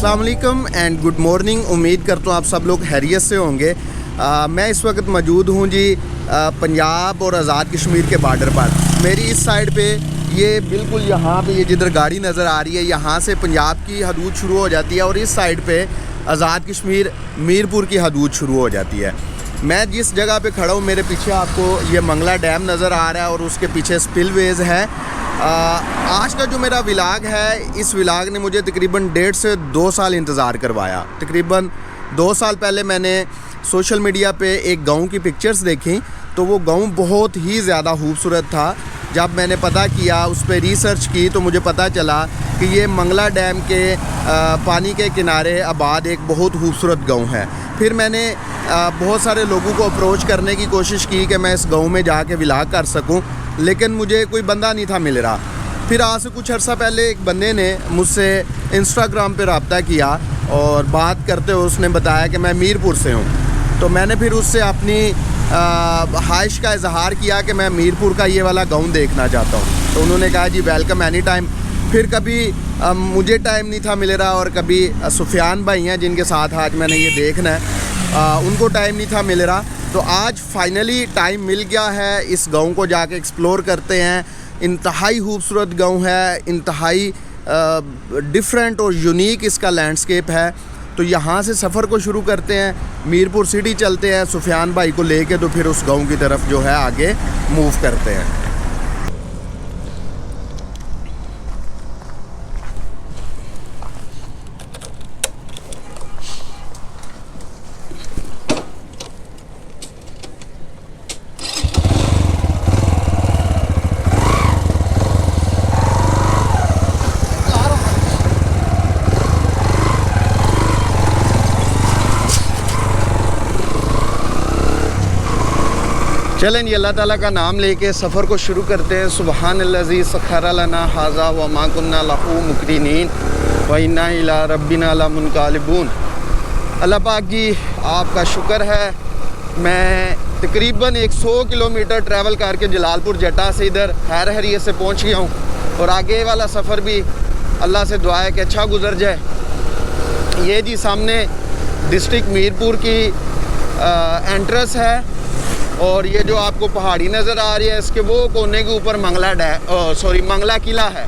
अस्सलाम वालेकुम and good morning. उम्मीद करता हूँ आप सब लोग खैरियत से होंगे। मैं इस वक्त मौजूद हूँ जी पंजाब और आज़ाद कश्मीर के बॉर्डर पर। मेरी इस साइड पे ये बिल्कुल यहाँ पे ये जिधर गाड़ी नज़र आ रही है यहाँ से पंजाब की हदूद शुरू हो जाती है और इस साइड पे आज़ाद कश्मीर मीरपुर की हदूद शुरू हो जाती है। मैं जिस जगह पे खड़ा हूँ मेरे पीछे आपको ये मंगला डैम नज़र आ रहा है और उसके पीछे स्पिलवेज़ है। आज का जो मेरा व्लॉग है, इस व्लॉग ने मुझे तकरीबन 1.5 से 2 साल इंतज़ार करवाया। तकरीबन 2 साल पहले मैंने सोशल मीडिया पे एक गांव की पिक्चर्स देखी तो वो गांव बहुत ही ज़्यादा खूबसूरत था। जब मैंने पता किया, उस पर रिसर्च की तो मुझे पता चला कि ये मंगला डैम के पानी के किनारे आबाद एक बहुत खूबसूरत गांव है। फिर मैंने बहुत सारे लोगों को अप्रोच करने की कोशिश की कि मैं इस गांव में जाके व्लॉग कर सकूं, लेकिन मुझे कोई बंदा नहीं था मिल रहा। फिर आज से कुछ अर्सा पहले एक बंदे ने मुझसे इंस्टाग्राम पे रब्ता किया और बात करते हुए उसने बताया कि मैं मीरपुर से हूँ। तो मैंने फिर उससे अपनी ख्वाहिश का इजहार किया कि मैं मीरपुर का ये वाला गांव देखना चाहता हूँ। तो उन्होंने कहा जी वेलकम एनी टाइम। फिर कभी मुझे टाइम नहीं था मिल रहा और कभी सुफियान भाई हैं जिनके साथ आज मैंने ये देखना है, उनको टाइम नहीं था मिल रहा। तो आज फाइनली टाइम मिल गया है, इस गांव को जाके एक्सप्लोर करते हैं। इंतहाई खूबसूरत गांव है, इंतहाई डिफरेंट और यूनिक इसका लैंडस्केप है। तो यहाँ से सफ़र को शुरू करते हैं, मीरपुर सिटी चलते हैं सुफियान भाई को लेके, तो फिर उस गांव की तरफ जो है आगे मूव करते हैं। चलें जी, अल्लाह ताला का नाम लेके सफ़र को शुरू करते हैं। सुबहानल्लज़ी सख़्खर लना हाज़ा व मा कुन्ना लहू मुक़रिनीन व इन्ना इला रब्बिना लमुनक़ालिबून। अल्लाह पाक जी आपका शुक्र है, मैं तकरीबन 100 किलोमीटर ट्रैवल करके जलालपुर जटा से इधर खैर खैरियत से पहुँच गया हूँ और आगे वाला सफ़र भी अल्लाह से दुआ है कि अच्छा गुजर जाए। ये जी सामने डिस्ट्रिक्ट मीरपुर की एंट्रेंस है और ये जो आपको पहाड़ी नज़र आ रही है इसके वो कोने के ऊपर मंगला किला है।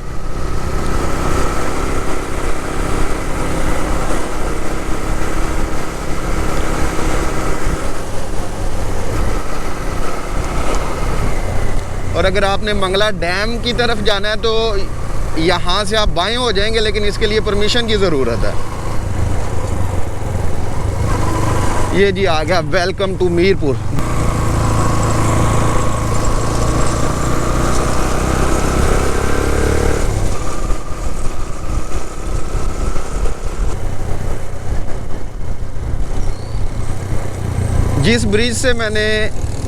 और अगर आपने मंगला डैम की तरफ जाना है तो यहाँ से आप बाएं हो जाएंगे, लेकिन इसके लिए परमिशन की ज़रूरत है। ये जी आ गया, वेलकम टू मीरपुर। जिस ब्रिज से मैंने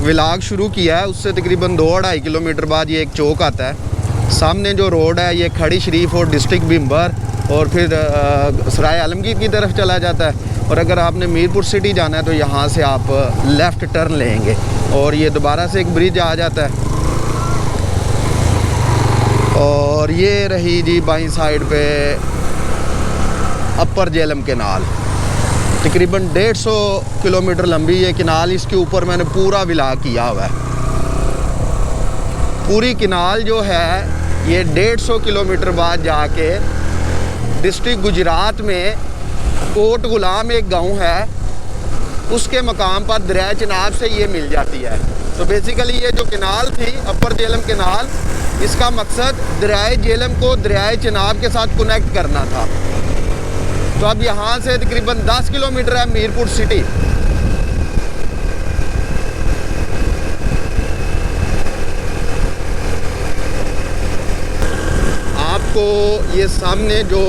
व्लॉग शुरू किया है उससे तकरीबन 2-2.5 किलोमीटर बाद ये एक चौक आता है। सामने जो रोड है ये खड़ी शरीफ और डिस्ट्रिक्ट बिम्बर और फिर सराय आलमगीर की तरफ चला जाता है। और अगर आपने मीरपुर सिटी जाना है तो यहाँ से आप लेफ़्ट टर्न लेंगे और ये दोबारा से एक ब्रिज आ जाता है। और ये रही जी बाईं साइड पे अपर जेलम केनाल, तकरीबन 150 किलोमीटर लंबी ये किनाल। इसके ऊपर मैंने पूरा व्लॉग किया हुआ है। पूरी किनाल जो है ये 150 किलोमीटर बाद जाके डिस्ट्रिक्ट गुजरात में कोट गुलाम एक गांव है, उसके मकाम पर दरिया चिनाब से ये मिल जाती है। तो बेसिकली ये जो किनाल थी अपर जेलम किनाल, इसका मकसद दरिया जेलम को दरिया चिनाब के साथ कनेक्ट करना था। तो अब यहाँ से तकरीबन 10 किलोमीटर है मीरपुर सिटी। आपको ये सामने जो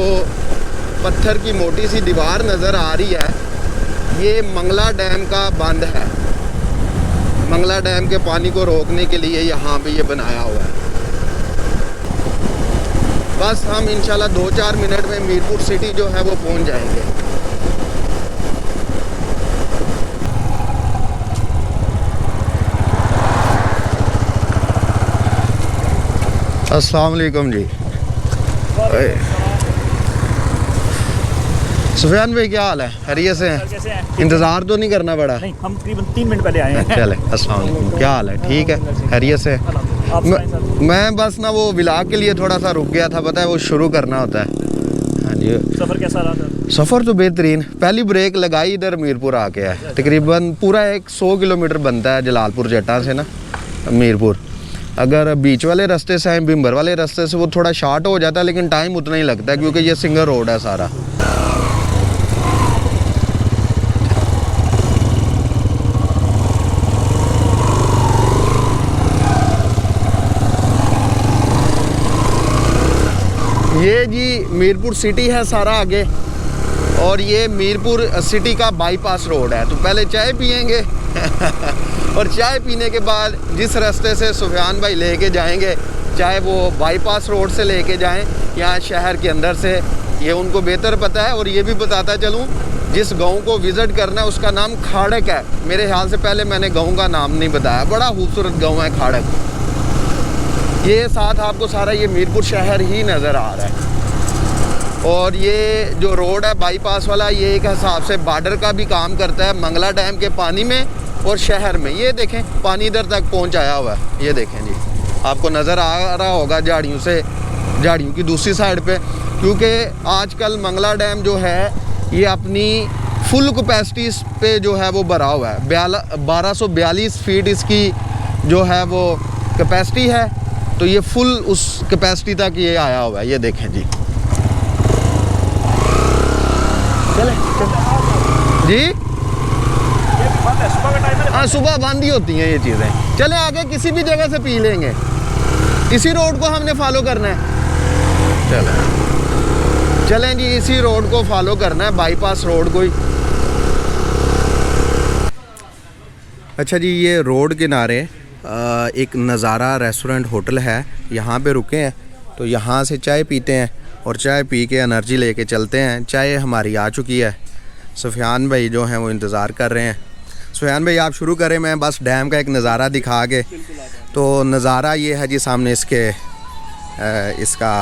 पत्थर की मोटी सी दीवार नज़र आ रही है, ये मंगला डैम का बंद है। मंगला डैम के पानी को रोकने के लिए यहाँ पे ये बनाया हुआ है। बस हम इंशाल्लाह 2-4 मिनट में मीरपुर सिटी जो है वो पहुंच जाएंगे। अस्सलाम वालेकुम जी। सुफियान भाई क्या हाल है, खैरियत से हैं? कैसे हैं? इंतज़ार तो नहीं करना पड़ा? नहीं, हम तकरीबन 3 मिनट पहले आए हैं। चले, अस्सलाम वालेकुम, क्या हाल है? ठीक है, खैरियत से? आप सुनाएं सर। मैं बस ना वो व्लॉग के लिए थोड़ा सा रुक गया था, पता है वो शुरू करना होता है। हाँ जी, सफ़र कैसा रहा सर? सफ़र तो बेहतरीन। पहली ब्रेक लगाई इधर मीरपुर आके है। तकरीबन पूरा एक 100 किलोमीटर बनता है जलालपुर जट्टा से ना मीरपुर। अगर बीच वाले रास्ते से हैं, बिम्बर वाले रास्ते से, वो थोड़ा शार्ट हो जाता है, लेकिन टाइम उतना ही लगता है क्योंकि ये सिंगल रोड है सारा। ये जी मीरपुर सिटी है सारा आगे, और ये मीरपुर सिटी का बाईपास रोड है। तो पहले चाय पियेंगे और चाय पीने के बाद जिस रास्ते से सुफियान भाई लेके जाएंगे, चाहे वो बाईपास रोड से लेके जाएं या शहर के अंदर से, ये उनको बेहतर पता है। और ये भी बताता चलूँ, जिस गांव को विज़िट करना है उसका नाम खाड़क है। मेरे ख्याल से पहले मैंने गांव का नाम नहीं बताया। बड़ा खूबसूरत गांव है खाड़क। ये साथ आपको सारा ये मीरपुर शहर ही नज़र आ रहा है। और ये जो रोड है बाईपास वाला, ये एक हिसाब से बॉर्डर का भी काम करता है, मंगला डैम के पानी में और शहर में। ये देखें पानी इधर तक पहुंच आया हुआ है, ये देखें जी, आपको नज़र आ रहा होगा झाड़ियों से, झाड़ियों की दूसरी साइड पे। क्योंकि आजकल मंगला डैम जो है ये अपनी फुल कैपेसिटी पे जो है वो भरा हुआ है। 1242 फीट इसकी जो है वो कैपेसिटी है, तो ये फुल उस कैपेसिटी तक ये आया हुआ है। ये देखें जी, चले जी, ये भी बंद है, सुबह का टाइम है। हाँ सुबह बंद ही होती हैं ये चीज़ें। चले आगे किसी भी जगह से पी लेंगे, इसी रोड को हमने फॉलो करना है। चलें जी, इसी रोड को फॉलो करना है, बाईपास रोड को ही। अच्छा जी, ये रोड किनारे एक नज़ारा रेस्टोरेंट होटल है, यहाँ पे रुके हैं। तो यहाँ से चाय पीते हैं और चाय पी के एनर्जी लेके चलते हैं। चाय हमारी आ चुकी है, सुफियान भाई जो हैं वो इंतज़ार कर रहे हैं। सुफियान भाई आप शुरू करें, मैं बस डैम का एक नज़ारा दिखा के। तो नज़ारा ये है जी, सामने इसका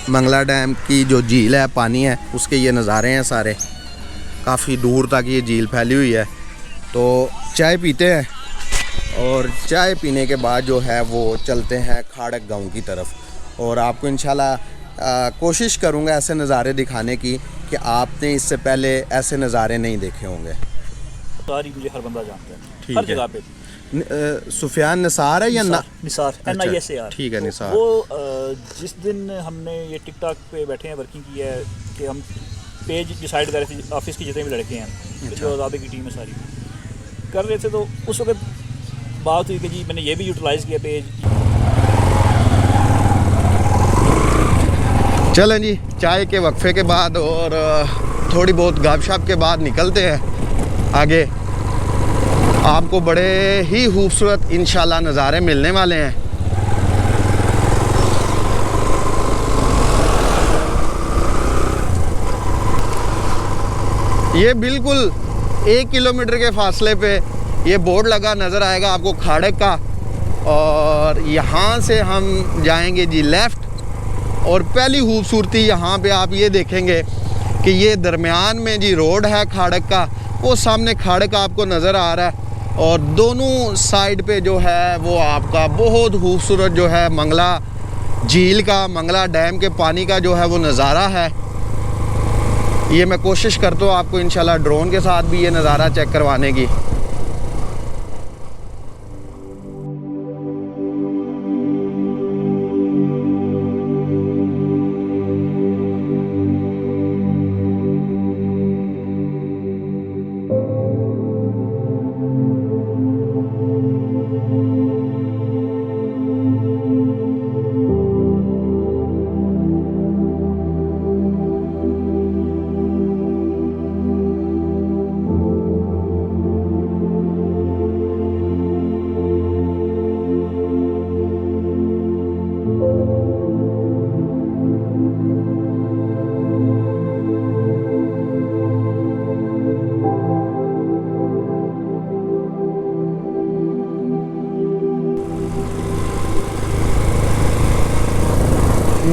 मंगला डैम की जो झील है, पानी है, उसके ये नज़ारे हैं सारे। काफ़ी दूर तक ये झील फैली हुई है। तो चाय पीते हैं और चाय पीने के बाद जो है वो चलते हैं खाड़क गांव की तरफ। और आपको इंशाल्लाह कोशिश करूंगा ऐसे नज़ारे दिखाने की कि आपने इससे पहले ऐसे नज़ारे नहीं देखे होंगे। सारी मुझे हर बंदा जानता है, ठीक हर है। जगह पे। सुफियान निसार है या निसार NISAR। ठीक है, निसार। वो जिस दिन हमने ये टिकटॉक पे बैठे हैं, वर्किंग की है कि हम पेज डिसाइड कर रहे थे, ऑफिस के जितने भी लड़के हैं, जो आज़ादी की टीम है सारी कर रहे थे, तो उस वक्त बात हुई कि जी मैंने ये भी यूटिलाइज़ किया पेज। चलें जी, चाय के वक्फे के बाद और थोड़ी बहुत गपशप के बाद निकलते हैं आगे। आपको बड़े ही खूबसूरत इंशाल्लाह नज़ारे मिलने वाले हैं। ये बिल्कुल 1 किलोमीटर के फासले पे ये बोर्ड लगा नज़र आएगा आपको खाड़क का, और यहाँ से हम जाएंगे जी लेफ़्ट। और पहली खूबसूरती यहाँ पे आप ये देखेंगे कि ये दरमियान में जी रोड है खाड़क का, वो सामने खाड़क आपको नज़र आ रहा है। और दोनों साइड पे जो है वो आपका बहुत खूबसूरत जो है मंगला झील का, मंगला डैम के पानी का जो है वो नज़ारा है। ये मैं कोशिश करता हूँ आपको इंशाल्लाह ड्रोन के साथ भी ये नज़ारा चेक करवाने की।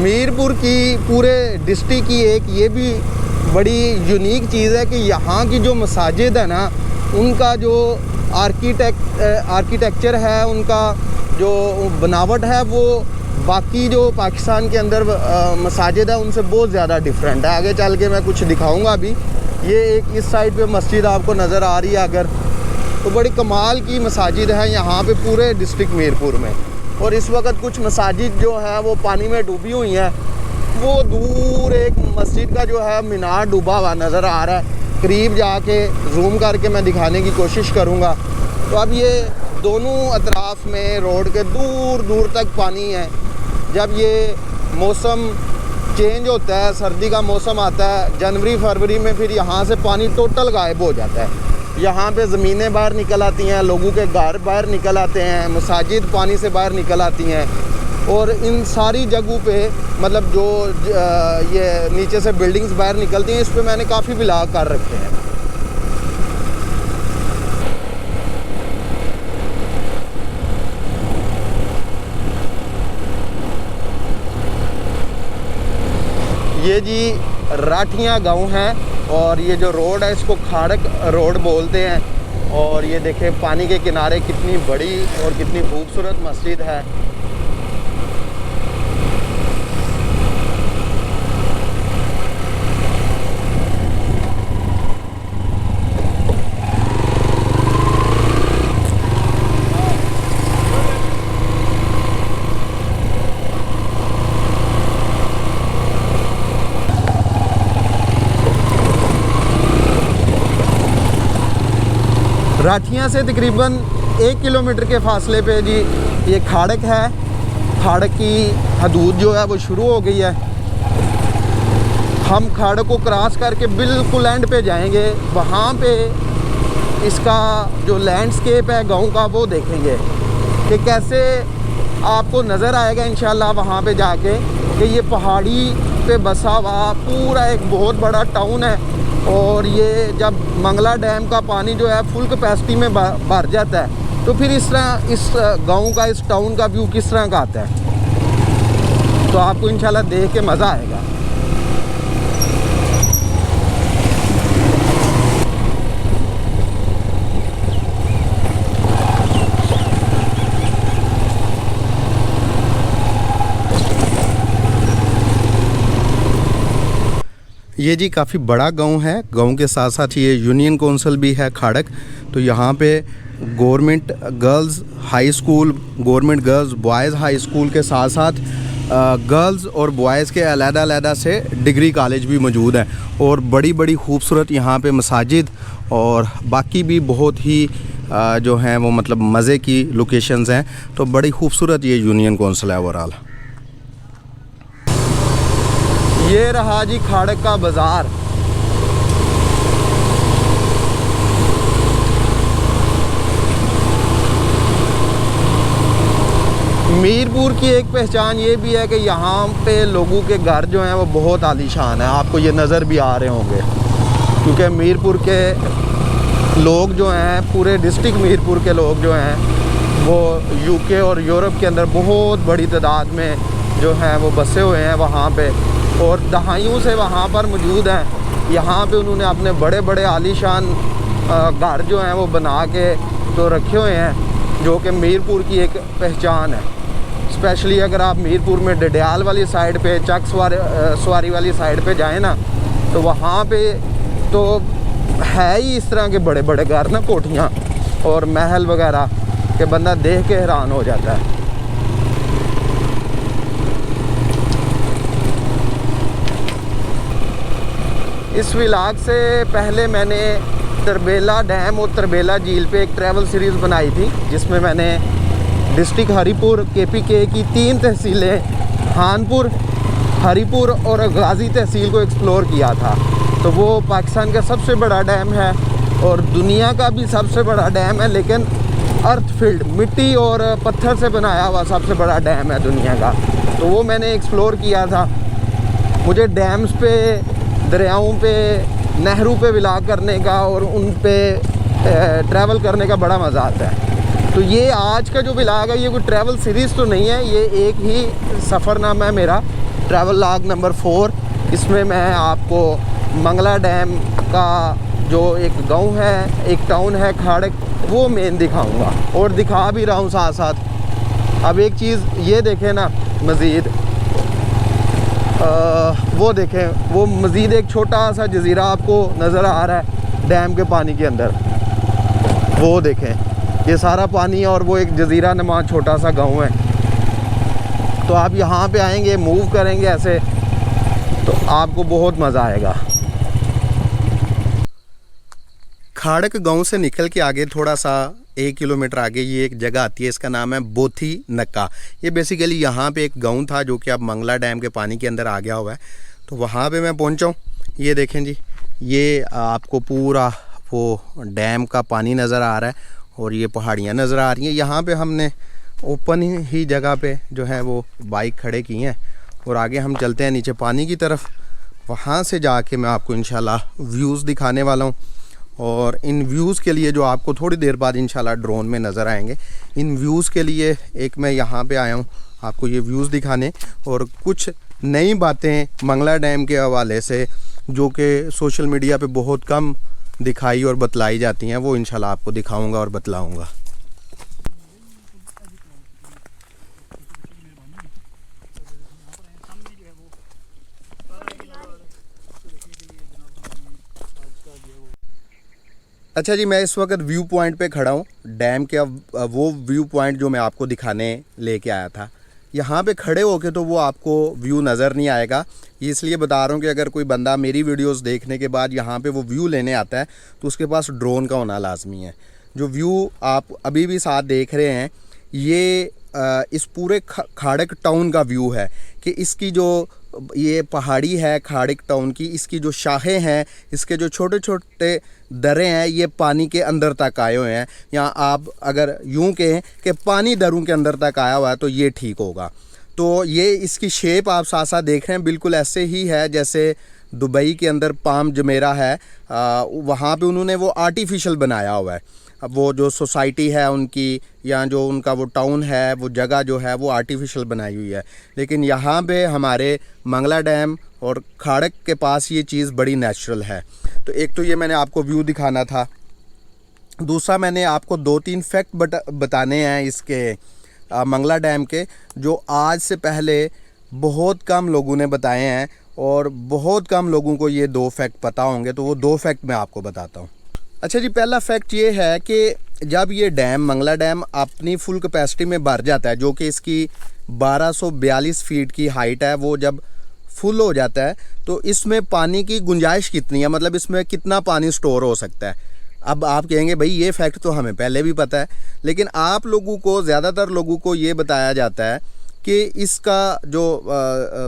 मीरपुर की पूरे डिस्ट्रिक्ट की एक ये भी बड़ी यूनिक चीज़ है कि यहाँ की जो मसाजिद है ना, उनका जो आर्किटेक्चर है, उनका जो बनावट है, वो बाकी जो पाकिस्तान के अंदर मसाजिद है उनसे बहुत ज़्यादा डिफरेंट है। आगे चल के मैं कुछ दिखाऊंगा अभी। ये एक इस साइड पे मस्जिद आपको नज़र आ रही है अगर, तो बड़ी कमाल की मसाजिद है यहाँ पे पूरे डिस्ट्रिक्ट मीरपुर में। और इस वक्त कुछ मसाजिद जो है वो पानी में डूबी हुई हैं। वो दूर एक मस्जिद का जो है मीनार डूबा हुआ नज़र आ रहा है। करीब जाके जूम करके मैं दिखाने की कोशिश करूँगा। तो अब ये दोनों अतराफ़ में रोड के दूर दूर तक पानी है। जब ये मौसम चेंज होता है, सर्दी का मौसम आता है जनवरी फरवरी में, फिर यहाँ से पानी टोटल गायब हो जाता है। यहाँ पे ज़मीनें बाहर निकल आती हैं, लोगों के घर बाहर निकल आते हैं, मसाजिद पानी से बाहर निकल आती हैं। और इन सारी जगहों पे मतलब जो ये नीचे से बिल्डिंग्स बाहर निकलती हैं, इस पे मैंने काफ़ी व्लॉग कर रखे हैं। ये जी राठियाँ गांव है और ये जो रोड है इसको खाड़क रोड बोलते हैं। और ये देखें पानी के किनारे कितनी बड़ी और कितनी खूबसूरत मस्जिद है। राठियाँ से तकरीबन 1 किलोमीटर के फासले पे जी ये खाड़क है। खाड़क की हदूद जो है वो शुरू हो गई है। हम खाड़क को क्रॉस करके बिल्कुल एंड पे जाएंगे, वहाँ पे इसका जो लैंडस्केप है गांव का वो देखेंगे कि कैसे आपको नज़र आएगा इंशाल्लाह वहाँ पे जाके कि ये पहाड़ी पे बसा हुआ पूरा एक बहुत बड़ा टाउन है। और ये जब मंगला डैम का पानी जो है फुल कैपेसिटी में भर जाता है तो फिर इस तरह इस गांव का, इस टाउन का व्यू किस तरह का आता है, तो आपको इंशाल्लाह देख के मज़ा आएगा। ये जी काफ़ी बड़ा गांव है। गांव के साथ साथ ये यूनियन काउंसिल भी है खाड़क। तो यहाँ पे government girls high school, government girls boys high school के साथ साथ गर्ल्स और बॉयज़ के अलग-अलग से डिग्री कॉलेज भी मौजूद हैं। और बड़ी बड़ी खूबसूरत यहाँ पे मसाजिद और बाकी भी बहुत ही जो हैं वो मतलब मज़े की लोकेशंस हैं। तो बड़ी खूबसूरत ये यूनियन काउंसिल है ओवरऑल। ये रहा जी खाड़क का बाज़ार। मीरपुर की एक पहचान ये भी है कि यहाँ पे लोगों के घर जो हैं वो बहुत आलीशान है। आपको ये नज़र भी आ रहे होंगे क्योंकि मीरपुर के लोग जो हैं, पूरे डिस्ट्रिक्ट मीरपुर के लोग जो हैं वो यूके और यूरोप के अंदर बहुत बड़ी तादाद में जो हैं वो बसे हुए हैं वहाँ पे। और दहाइयों से वहाँ पर मौजूद हैं। यहाँ पे उन्होंने अपने बड़े बड़े आलीशान घर जो हैं वो बना के तो रखे हुए हैं, जो कि मीरपुर की एक पहचान है। स्पेशली अगर आप मीरपुर में डडियाल वाली साइड पे, चक सवारी वाली साइड पे जाएं ना, तो वहाँ पे तो है ही इस तरह के बड़े बड़े घर ना, कोठियाँ और महल वगैरह के बंदा देख के हैरान हो जाता है। इस व्लॉग से पहले मैंने तरबेला डैम और तरबेला झील पे एक ट्रैवल सीरीज़ बनाई थी, जिसमें मैंने डिस्ट्रिक्ट हरीपुर KPK की 3 तहसीलें खानपुर, हरीपुर और गाज़ी तहसील को एक्सप्लोर किया था। तो वो पाकिस्तान का सबसे बड़ा डैम है और दुनिया का भी सबसे बड़ा डैम है, लेकिन अर्थ फिल्ड मिट्टी और पत्थर से बनाया हुआ सबसे बड़ा डैम है दुनिया का। तो वो मैंने एक्सप्लोर किया था। मुझे डैम्स पे, दरियाओं पे, नहरों पे व्लॉग करने का और उन पे ट्रैवल करने का बड़ा मज़ा आता है। तो ये आज का जो व्लॉग है ये कोई ट्रैवल सीरीज़ तो नहीं है, ये एक ही सफ़रनामा है मेरा, ट्रैवल व्लॉग नंबर 4। इसमें मैं आपको मंगला डैम का जो एक गांव है, एक टाउन है खाड़क, वो मेन दिखाऊंगा और दिखा भी रहा हूँ साथ साथ। अब एक चीज़ ये देखें ना, मज़ीद वो देखें, वो मज़ीद एक छोटा सा जज़ीरा आपको नज़र आ रहा है डैम के पानी के अंदर। वो देखें, ये सारा पानी है और वो एक जज़ीरा नुमा छोटा सा गांव है। तो आप यहाँ पे आएंगे, मूव करेंगे ऐसे, तो आपको बहुत मज़ा आएगा। खाड़क गांव से निकल के आगे थोड़ा सा 1 किलोमीटर आगे ये एक जगह आती है, इसका नाम है बोथी नक्का। ये बेसिकली यहाँ पे एक गांव था जो कि अब मंगला डैम के पानी के अंदर आ गया हुआ है। तो वहाँ पे मैं पहुँचा हूँ। ये देखें जी, ये आपको पूरा वो डैम का पानी नज़र आ रहा है और ये पहाड़ियाँ नज़र आ रही हैं। यहाँ पे हमने ओपन ही जगह पे जो है वो बाइक खड़े की हैं और आगे हम चलते हैं नीचे पानी की तरफ। वहाँ से जाके मैं आपको इंशाल्लाह व्यूज़ दिखाने वाला हूँ और इन व्यूज़ के लिए जो आपको थोड़ी देर बाद इंशाल्लाह ड्रोन में नज़र आएंगे, इन व्यूज़ के लिए एक मैं यहाँ पे आया हूँ आपको ये व्यूज़ दिखाने और कुछ नई बातें मंगला डैम के हवाले से जो कि सोशल मीडिया पे बहुत कम दिखाई और बतलाई जाती हैं, वो इंशाल्लाह आपको दिखाऊंगा और बतलाऊंगा। अच्छा जी, मैं इस वक्त व्यू पॉइंट पे खड़ा हूँ डैम के। अब वो व्यू पॉइंट जो मैं आपको दिखाने लेके आया था, यहाँ पे खड़े होके तो वो आपको व्यू नज़र नहीं आएगा। ये इसलिए बता रहा हूँ कि अगर कोई बंदा मेरी वीडियोस देखने के बाद यहाँ पे वो व्यू लेने आता है तो उसके पास ड्रोन का होना लाजमी है। जो व्यू आप अभी भी साथ देख रहे हैं, ये इस पूरे खाड़क टाउन का व्यू है कि इसकी जो ये पहाड़ी है खाड़क टाउन की, इसकी जो शाखें हैं, इसके जो छोटे छोटे दरे हैं, ये पानी के अंदर तक आए हुए हैं। यहाँ आप अगर यूं कहें कि पानी दरों के अंदर तक आया हुआ है तो ये ठीक होगा। तो ये इसकी शेप आप साथ साथ देख रहे हैं, बिल्कुल ऐसे ही है जैसे दुबई के अंदर पाम जमेरा है, वहाँ पे उन्होंने वो आर्टिफिशियल बनाया हुआ है। अब वो जो सोसाइटी है उनकी या जो उनका वो टाउन है, वो जगह जो है वो आर्टिफिशियल बनाई हुई है। लेकिन यहाँ पे हमारे मंगला डैम और खाड़क के पास ये चीज़ बड़ी नेचुरल है। तो एक तो ये मैंने आपको व्यू दिखाना था, दूसरा मैंने आपको 2-3 फैक्ट बताने हैं इसके मंगला डैम के, जो आज से पहले बहुत कम लोगों ने बताए हैं और बहुत कम लोगों को ये 2 फैक्ट पता होंगे। तो वो 2 फैक्ट मैं आपको बताता हूँ। अच्छा जी, पहला फैक्ट ये है कि जब ये डैम मंगला डैम अपनी फुल कैपेसिटी में भर जाता है, जो कि इसकी 1242 फीट की हाइट है, वो जब फुल हो जाता है तो इसमें पानी की गुंजाइश कितनी है, मतलब इसमें कितना पानी स्टोर हो सकता है। अब आप कहेंगे भाई ये फैक्ट तो हमें पहले भी पता है, लेकिन आप लोगों को, ज़्यादातर लोगों को ये बताया जाता है कि इसका जो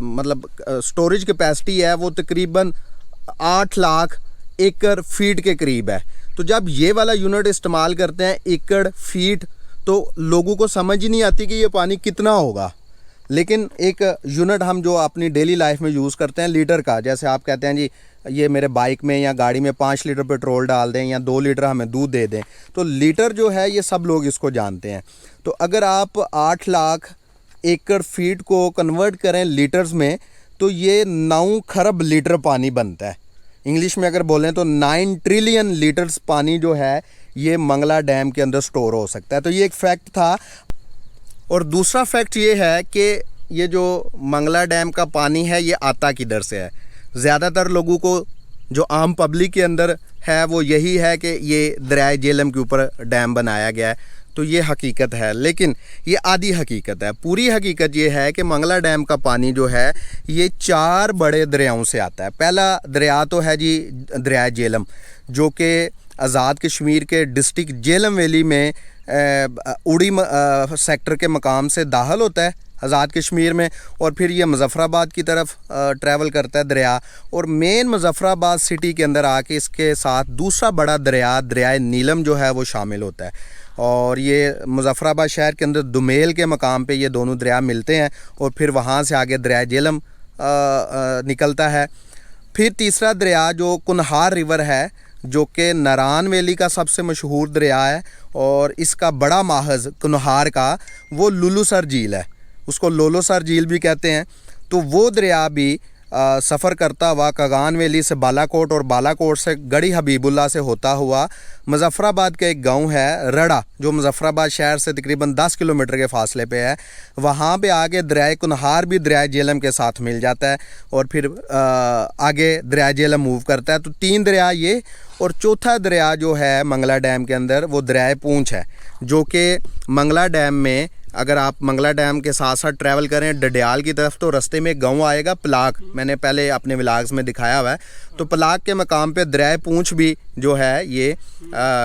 मतलब स्टोरेज कैपेसिटी है वो तकरीबन 8 लाख एकड़ फीट के करीब है। तो जब ये वाला यूनिट इस्तेमाल करते हैं एकड़ फीट, तो लोगों को समझ ही नहीं आती कि ये पानी कितना होगा। लेकिन एक यूनिट हम जो अपनी डेली लाइफ में यूज़ करते हैं लीटर का, जैसे आप कहते हैं जी ये मेरे बाइक में या गाड़ी में 5 लीटर पेट्रोल डाल दें या 2 लीटर हमें दूध दे दें, तो लीटर जो है ये सब लोग इसको जानते हैं। तो अगर आप 8 लाख एकड़ फीट को कन्वर्ट करें लीटर्स में, तो ये 9 खरब लीटर पानी बनता है। इंग्लिश में अगर बोलें तो 9 ट्रिलियन लीटर्स पानी जो है ये मंगला डैम के अंदर स्टोर हो सकता है। तो ये एक फैक्ट था। और दूसरा फैक्ट ये है कि ये जो मंगला डैम का पानी है ये आता किधर से है। ज़्यादातर लोगों को, जो आम पब्लिक के अंदर है, वो यही है कि ये दरिया झेलम के ऊपर डैम बनाया गया है। तो ये हकीकत है, लेकिन ये आधी हकीकत है। पूरी हकीकत ये है कि मंगला डैम का पानी जो है ये 4 बड़े दरियाओं से आता है। पहला दरिया तो है जी दरिया झेलम, जो कि आज़ाद कश्मीर के डिस्ट्रिक्ट झेलम वैली में उड़ी सेक्टर के मकाम से दाखिल होता है आज़ाद कश्मीर में, और फिर ये मुजफ़्फ़राबाद की तरफ ट्रैवल करता है दरिया, और मेन मुजफ़्फ़राबाद सिटी के अंदर आके इसके साथ दूसरा बड़ा दरिया दरिया नीलम जो है वो शामिल होता है। और ये मुजफ़्फ़राबाद शहर के अंदर दुमेल के मकाम पे ये दोनों दरिया मिलते हैं और फिर वहाँ से आगे दरिया झेलम निकलता है। फिर तीसरा दरिया जो कुनहार रिवर है, जो कि नारान वैली का सबसे मशहूर दरिया है, और इसका बड़ा माहज़ कुनहार का वो लुलुसर झील है, उसको लोलोसर झील भी कहते हैं। तो वो दरिया भी सफ़र करता हुआ कागान वैली से बालाकोट और बालाकोट से गढ़ी हबीबुल्ला से होता हुआ मुजफ़्फ़राबाद का एक गांव है रड़ा, जो मुजफ़्फ़राबाद शहर से तकरीबन 10 किलोमीटर के फासले पे है। वहाँ पे आगे दरियाए कुनहार भी दरियाए जेहलम के साथ मिल जाता है और फिर आगे दरियाए जेहलम मूव करता है। तो 3 दरिया ये, और चौथा दरिया जो है मंगला डैम के अंदर वो दरियाए पूंछ है, जो कि मंगला डैम में, अगर आप मंगला डैम के साथ साथ ट्रैवल करें डडियाल की तरफ तो रास्ते में गांव आएगा पलाक, मैंने पहले अपने व्लॉग्स में दिखाया हुआ है। तो पलाक के मकाम पे दरियाए पूंछ भी जो है ये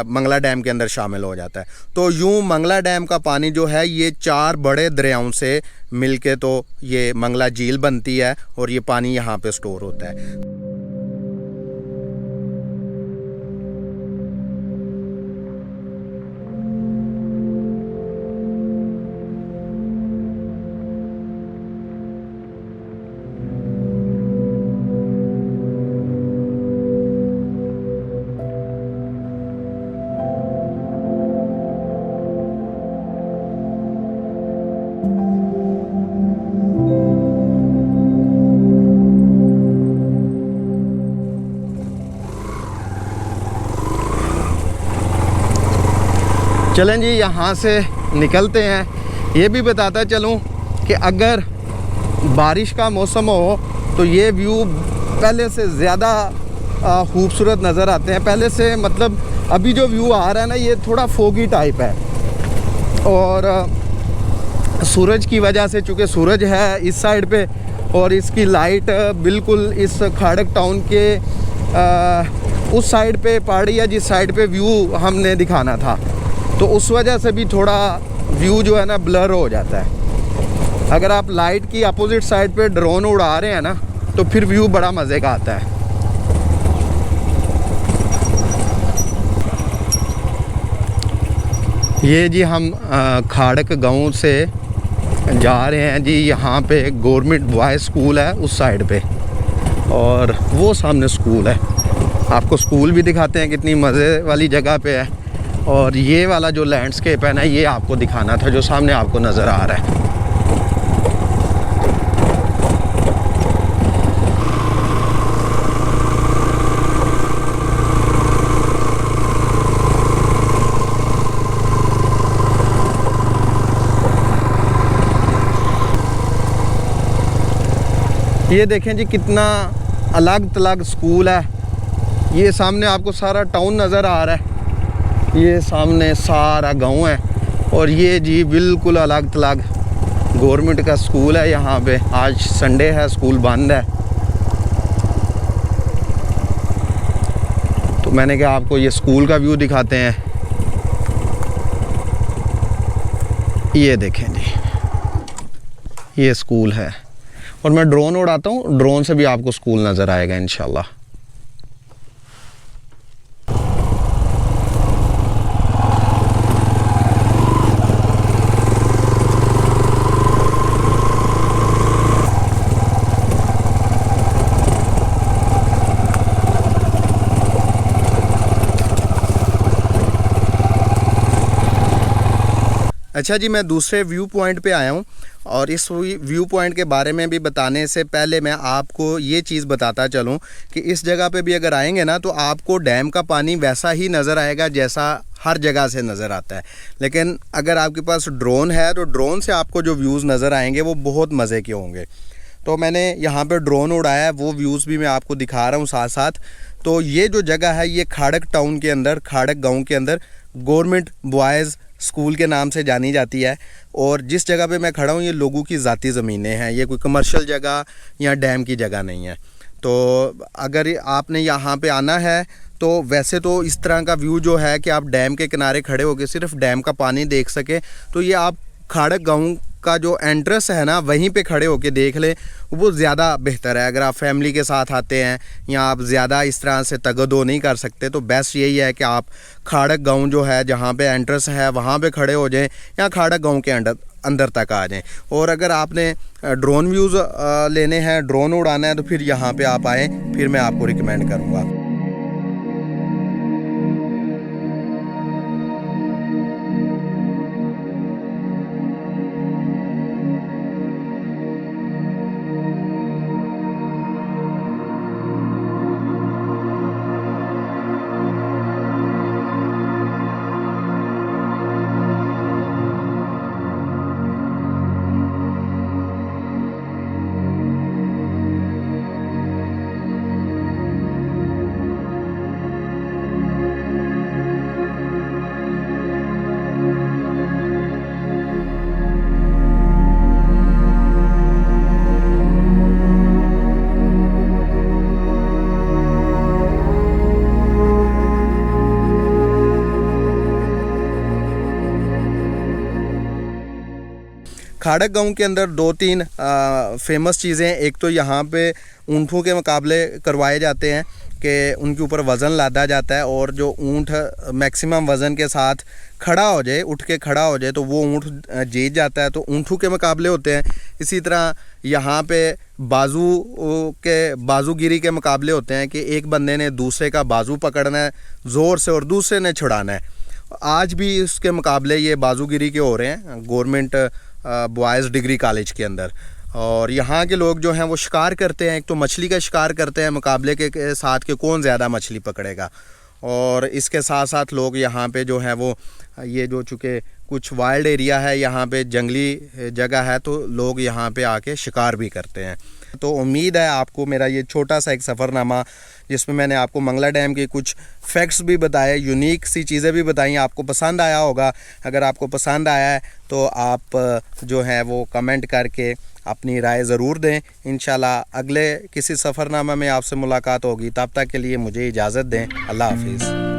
मंगला डैम के अंदर शामिल हो जाता है। तो यूं मंगला डैम का पानी जो है ये 4 बड़े दरियाओं से मिलके तो ये मंगला झील बनती है और ये पानी यहाँ पे स्टोर होता है। चलें जी, यहाँ से निकलते हैं। ये भी बताता चलूँ कि अगर बारिश का मौसम हो तो ये व्यू पहले से ज़्यादा खूबसूरत नज़र आते हैं। पहले से मतलब अभी जो व्यू आ रहा है ना, ये थोड़ा फोगी टाइप है, और सूरज की वजह से, चूँकि सूरज है इस साइड पे और इसकी लाइट बिल्कुल इस खड़क टाउन के उस साइड पे पड़ रही है जिस साइड पे व्यू हमने दिखाना था, तो उस वजह से भी थोड़ा व्यू जो है ना ब्लर हो जाता है। अगर आप लाइट की अपोजिट साइड पे ड्रोन उड़ा रहे हैं ना तो फिर व्यू बड़ा मज़े का आता है। ये जी हम खाड़क गांव से जा रहे हैं जी, यहाँ पे गवर्नमेंट बॉयज़ स्कूल है उस साइड पे, और वो सामने स्कूल है। आपको स्कूल भी दिखाते हैं, कितनी मज़े वाली जगह पे है। और ये वाला जो लैंडस्केप है ना, ये आपको दिखाना था जो सामने आपको नज़र आ रहा है। ये देखें जी कितना अलग तलग स्कूल है। ये सामने आपको सारा टाउन नज़र आ रहा है, ये सामने सारा गांव है, और ये जी बिल्कुल अलग तलग गवर्नमेंट का स्कूल है। यहाँ पे आज संडे है, स्कूल बंद है, तो मैंने कहा आपको ये स्कूल का व्यू दिखाते हैं। ये देखें जी, ये स्कूल है, और मैं ड्रोन उड़ाता हूँ, ड्रोन से भी आपको स्कूल नज़र आएगा इंशाल्लाह। अच्छा जी, मैं दूसरे व्यू पॉइंट पे आया हूँ, और इस व्यू पॉइंट के बारे में भी बताने से पहले मैं आपको ये चीज़ बताता चलूँ कि इस जगह पे भी अगर आएंगे ना तो आपको डैम का पानी वैसा ही नज़र आएगा जैसा हर जगह से नज़र आता है। लेकिन अगर आपके पास ड्रोन है तो ड्रोन से आपको जो व्यूज़ नज़र आएंगे वो बहुत मज़े के होंगे। तो मैंने यहाँ पे ड्रोन उड़ाया है, वो व्यूज़ भी मैं आपको दिखा रहा हूँ साथ साथ। तो ये जो जगह है ये खाड़क टाउन के अंदर, खाड़क गाँव के अंदर गवर्नमेंट बॉयज़ स्कूल के नाम से जानी जाती है। और जिस जगह पे मैं खड़ा हूँ ये लोगों की ज़ाती ज़मीनें हैं, ये कोई कमर्शियल जगह या डैम की जगह नहीं है। तो अगर आपने यहाँ पे आना है तो वैसे तो इस तरह का व्यू जो है कि आप डैम के किनारे खड़े होकर सिर्फ डैम का पानी देख सकें, तो ये आप खाड़क गाँव का जो एंट्रेंस है ना वहीं पे खड़े होकर देख लें, वो ज़्यादा बेहतर है। अगर आप फैमिली के साथ आते हैं या आप ज़्यादा इस तरह से तगदो नहीं कर सकते तो बेस्ट यही है कि आप खाड़क गाँव जो है जहाँ पे एंट्रेंस है वहाँ पे खड़े हो जाएं या खाड़क गाँव के अंदर तक आ जाएं। और अगर आपने ड्रोन व्यूज़ लेने हैं, ड्रोन उड़ाना है, तो फिर यहाँ पर आप आएँ, फिर मैं आपको रिकमेंड करूँगा। खाड़क गांव के अंदर 2-3 फेमस चीज़ें, एक तो यहाँ पे ऊँटों के मुकाबले करवाए जाते हैं कि उनके ऊपर वज़न लादा जाता है, और जो ऊँट मैक्सिमम वज़न के साथ खड़ा हो जाए, उठ के खड़ा हो जाए, तो वो ऊँट जीत जाता है। तो ऊँटों के मुकाबले होते हैं। इसी तरह यहाँ पे बाजूगिरी के मुकाबले होते हैं कि एक बंदे ने दूसरे का बाजू पकड़ना है ज़ोर से और दूसरे ने छुड़ाना है। आज भी इसके मुकाबले ये बाजूगिरी के हो रहे हैं गवर्नमेंट बॉयज़ डिग्री कॉलेज के अंदर। और यहाँ के लोग जो हैं वो शिकार करते हैं, एक तो मछली का शिकार करते हैं मुकाबले के साथ कि कौन ज़्यादा मछली पकड़ेगा। और इसके साथ साथ लोग यहाँ पे जो है वो ये जो चूँकि कुछ वाइल्ड एरिया है, यहाँ पे जंगली जगह है, तो लोग यहाँ पे आके शिकार भी करते हैं। तो उम्मीद है आपको मेरा ये छोटा सा एक सफ़रनामा, जिसमें मैंने आपको मंगला डैम के कुछ फैक्ट्स भी बताए, यूनिक सी चीज़ें भी बताई, आपको पसंद आया होगा। अगर आपको पसंद आया है तो आप जो है वो कमेंट करके अपनी राय ज़रूर दें। इंशाल्लाह अगले किसी सफ़रनामा में आपसे मुलाकात होगी। तब तक के लिए मुझे इजाज़त दें। अल्लाह हाफिज़।